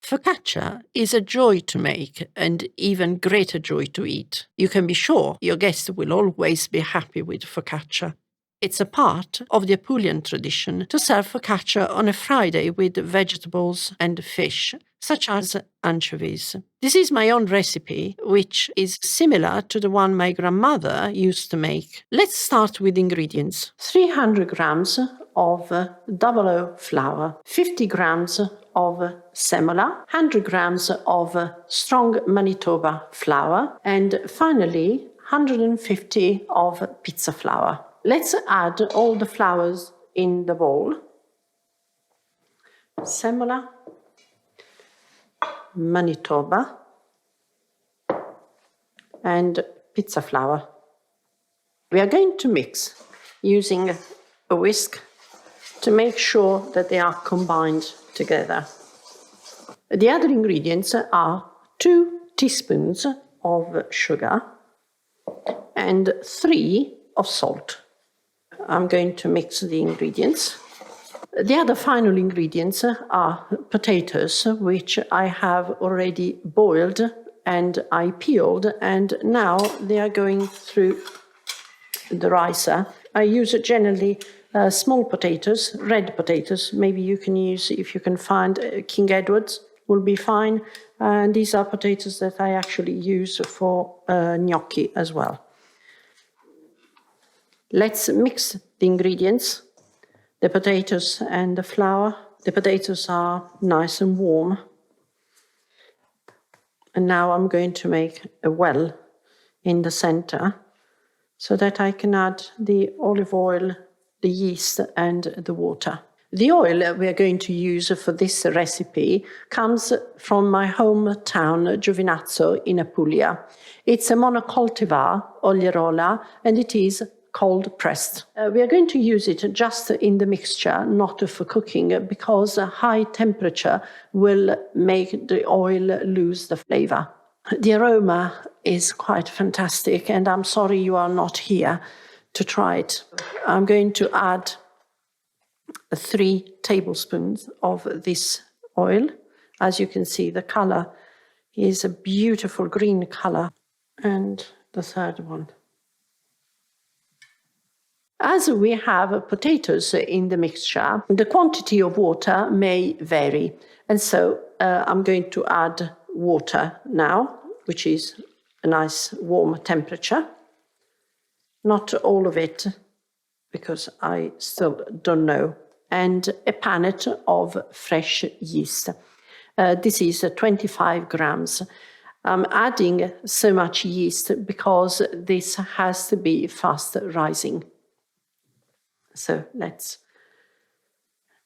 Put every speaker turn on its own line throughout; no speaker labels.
Focaccia is a joy to make and even greater joy to eat. You can be sure your guests will always be happy with focaccia. It's a part of the Apulian tradition to serve focaccia on a Friday with vegetables and fish, such as anchovies. This is my own recipe, which is similar to the one my grandmother used to make. Let's start with ingredients. 300 grams of double O flour, 50 grams of semola, 100 grams of strong Manitoba flour, and finally 150 of pizza flour. Let's add all the flours in the bowl. Semola, Manitoba, and pizza flour. We are going to mix using a whisk to make sure that they are combined together. The other ingredients are 2 teaspoons of sugar and 3 of salt. I'm going to mix the ingredients. The other final ingredients are potatoes, which I have already boiled and I peeled, and now they are going through the ricer. I use generally small potatoes, red potatoes. Maybe you can use, if you can find King Edward's, will be fine. And these are potatoes that I actually use for gnocchi as well. Let's mix the ingredients, the potatoes and the flour. The potatoes are nice and warm. And now I'm going to make a well in the center so that I can add the olive oil, the yeast and the water. The oil we are going to use for this recipe comes from my hometown, Giovinazzo, in Puglia. It's a monocultivar, olierola, and it is cold pressed. We are going to use it just in the mixture, not for cooking, because a high temperature will make the oil lose the flavor. The aroma is quite fantastic, and I'm sorry you are not here to try it. I'm going to add 3 tablespoons of this oil. As you can see, the color is a beautiful green color. And the third one. As we have potatoes in the mixture, the quantity of water may vary. And so I'm going to add water now, which is a nice warm temperature. Not all of it, because I still don't know. And a pannet of fresh yeast. This is 25 grams. I'm adding so much yeast because this has to be fast rising. So let's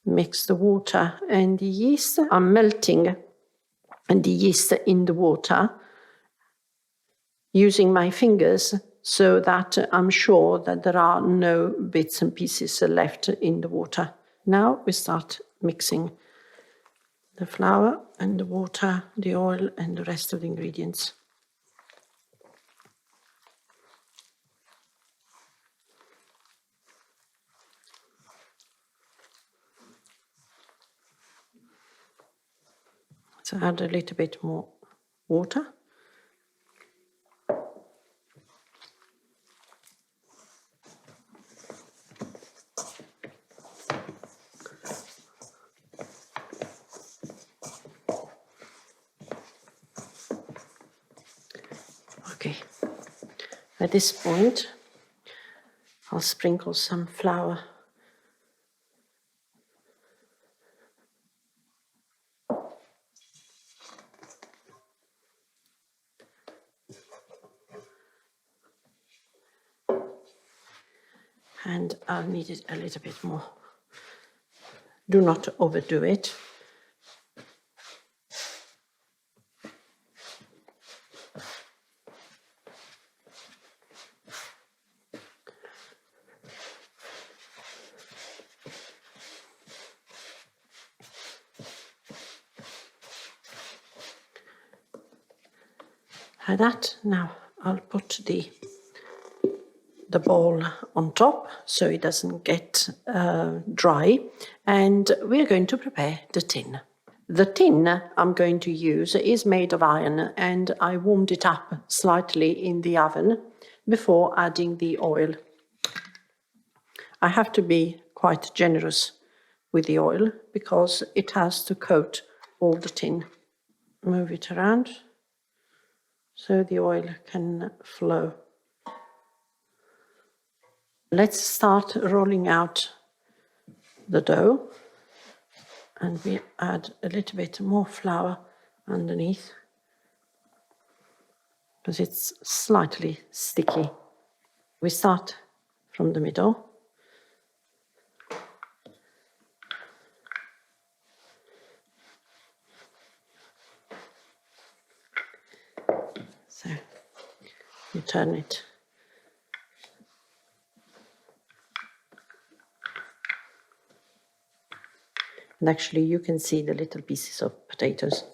mix the water and the yeast. I'm melting the yeast in the water using my fingers so that I'm sure that there are no bits and pieces left in the water. Now we start mixing the flour and the water, the oil and the rest of the ingredients. So add a little bit more water. Okay, at this point, I'll sprinkle some flour. And I'll need it a little bit more. Do not overdo it. Like that. Now I'll put the bowl on top so it doesn't get dry, and we're going to prepare the tin. The tin I'm going to use is made of iron, and I warmed it up slightly in the oven before adding the oil. I have to be quite generous with the oil because it has to coat all the tin. Move it around so the oil can flow. Let's start rolling out the dough, and we add a little bit more flour underneath because it's slightly sticky. We start from the middle. So you turn it. And actually you can see the little pieces of potatoes.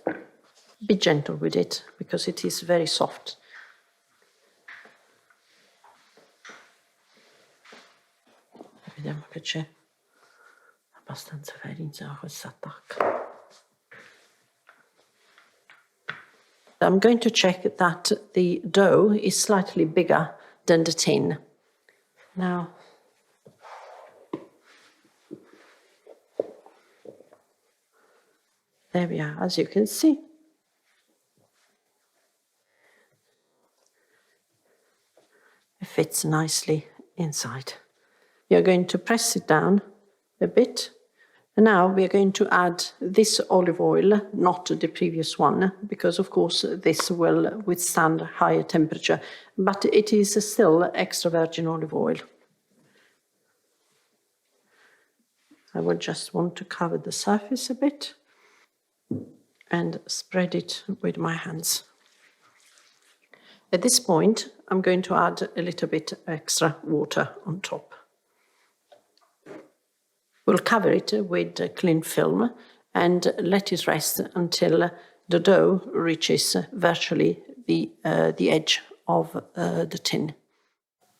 Be gentle with it because it is very soft. Vediamo che c'è abbastanza farina questa attacca. I'm going to check that the dough is slightly bigger than the tin. Now, there we are, as you can see. It fits nicely inside. You're going to press it down a bit. And now we are going to add this olive oil, not the previous one, because of course this will withstand higher temperature, but it is still extra virgin olive oil. I would just want to cover the surface a bit and spread it with my hands. At this point, I'm going to add a little bit extra water on top. We'll cover it with cling film and let it rest until the dough reaches virtually the edge of the tin.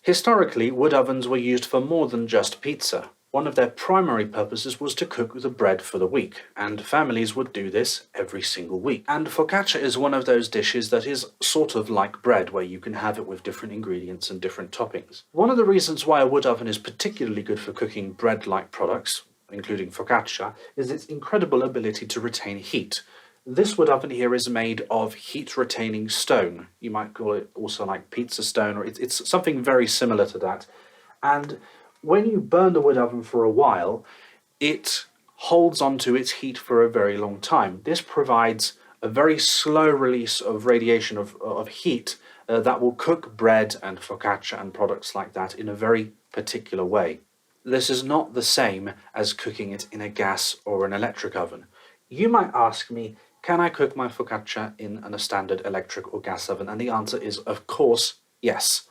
Historically, wood ovens were used for more than just pizza. One of their primary purposes was to cook the bread for the week, and families would do this every single week. And focaccia is one of those dishes that is sort of like bread, where you can have it with different ingredients and different toppings. One of the reasons why a wood oven is particularly good for cooking bread-like products, including focaccia, is its incredible ability to retain heat. This wood oven here is made of heat-retaining stone. You might call it also like pizza stone, or it's something very similar to that. And when you burn the wood oven for a while, it holds onto its heat for a very long time. This provides a very slow release of radiation of heat that will cook bread and focaccia and products like that in a very particular way. This is not the same as cooking it in a gas or an electric oven. You might ask me, can I cook my focaccia in a standard electric or gas oven? And the answer is, of course, yes.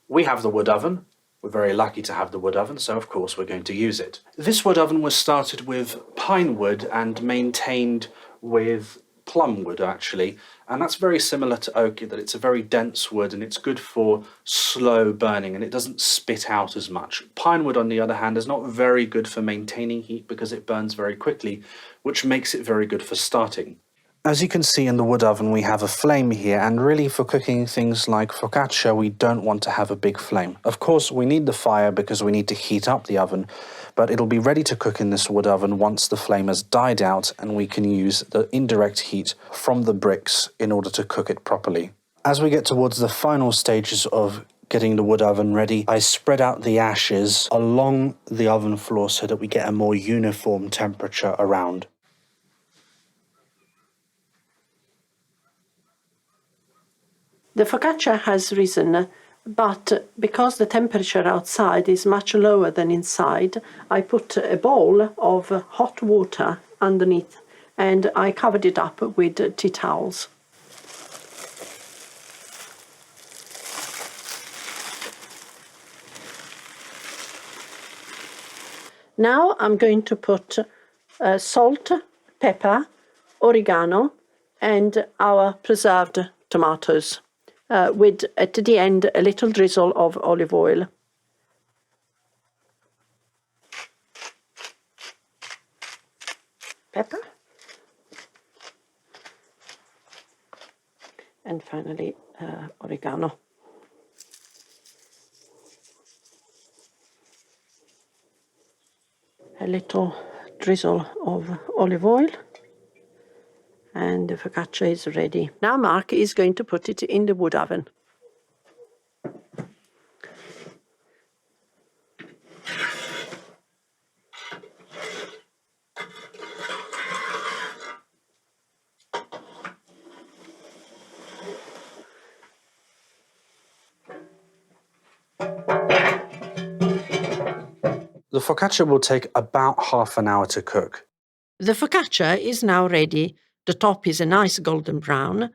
We have the wood oven. We're very lucky to have the wood oven, so of course we're going to use it. This wood oven was started with pine wood and maintained with plum wood, actually, and that's very similar to oak, that it's a very dense wood and it's good for slow burning and it doesn't spit out as much. Pine wood, on the other hand, is not very good for maintaining heat because it burns very quickly, which makes it very good for starting. As you can see in the wood oven, we have a flame here, and really for cooking things like focaccia, we don't want to have a big flame. Of course, we need the fire because we need to heat up the oven, but it'll be ready to cook in this wood oven once the flame has died out and we can use the indirect heat from the bricks in order to cook it properly. As we get towards the final stages of getting the wood oven ready, I spread out the ashes along the oven floor so that we get a more uniform temperature around.
The focaccia has risen, but because the temperature outside is much lower than inside, I put a bowl of hot water underneath and I covered it up with tea towels. Now I'm going to put salt, pepper, oregano and our preserved tomatoes. With, at the end, a little drizzle of olive oil. Pepper. And finally, oregano. A little drizzle of olive oil. And the focaccia is ready. Now Mark is going to put it in the wood oven.
The focaccia will take about half an hour to cook.
The focaccia is now ready. The top is a nice golden brown.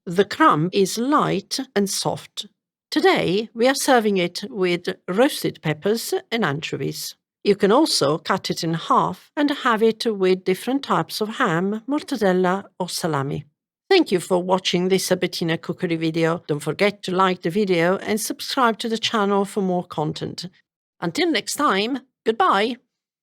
The crumb is light and soft. Today we are serving it with roasted peppers and anchovies. You can also cut it in half and have it with different types of ham, mortadella or salami. Thank you for watching this Bettina cookery video. Don't forget to like the video and subscribe to the channel for more content. Until next time, goodbye!